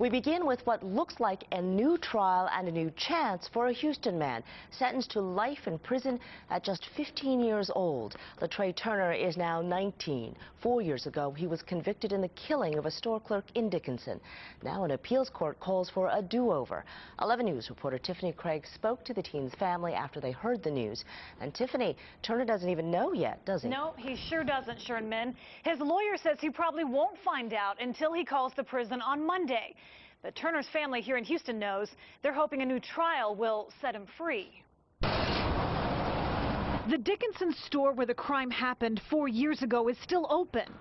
We begin with what looks like a new trial and a new chance for a Houston man sentenced to life in prison at just 15 years old. Latreille Turner is now 19. 4 years ago, he was convicted in the killing of a store clerk in Dickinson. Now an appeals court calls for a do-over. 11 News reporter Tiffany Craig spoke to the teen's family after they heard the news. And Tiffany, Turner doesn't even know yet, does he? No, he sure doesn't, Sharon Min. His lawyer says he probably won't find out until he calls the prison on Monday. But Turner's family here in Houston knows they're hoping a new trial will set him free. The Dickinson store where the crime happened 4 years ago is still open.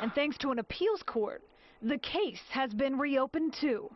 And thanks to an appeals court, the case has been reopened too.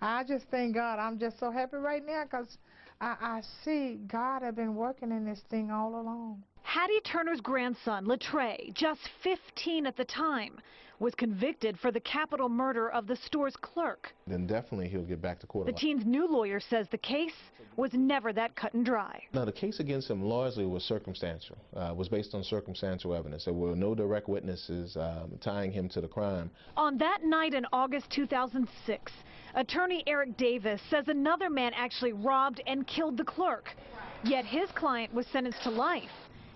I just thank God. I'm just so happy right now because I see God have been working in this thing all along. Hattie Turner's grandson, Latreille, just 15 at the time, was convicted for the capital murder of the store's clerk. Then definitely he'll get back to court. The teen's new lawyer says the case was never that cut and dry. Now, the case against him largely was circumstantial, was based on circumstantial evidence. There were no direct witnesses tying him to the crime. On that night in August 2006, attorney Eric Davis says another man actually robbed and killed the clerk. Yet his client was sentenced to life,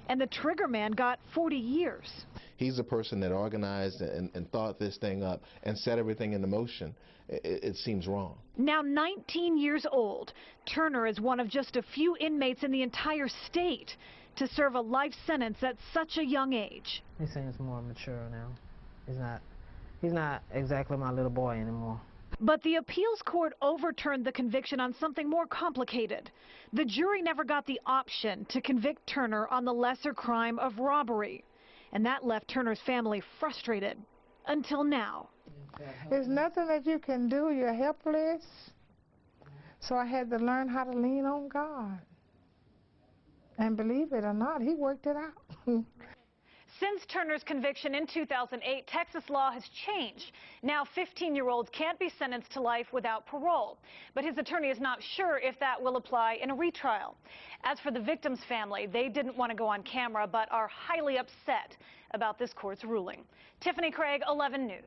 and the trigger man got 40 years. He's the person that organized and thought this thing up and set everything into motion. It seems wrong. Now 19 years old, Turner is one of just a few inmates in the entire state to serve a life sentence at such a young age. He seems more mature now. He's not exactly my little boy anymore. But the appeals court overturned the conviction on something more complicated. The jury never got the option to convict Turner on the lesser crime of robbery. And that left Turner's family frustrated until now. There's nothing that you can do. You're helpless. So I had to learn how to lean on God. And believe it or not, he worked it out. Since Turner's conviction in 2008, Texas law has changed. Now 15-year-olds can't be sentenced to life without parole. But his attorney is not sure if that will apply in a retrial. As for the victim's family, they didn't want to go on camera but are highly upset about this court's ruling. Tiffany Craig, 11 News.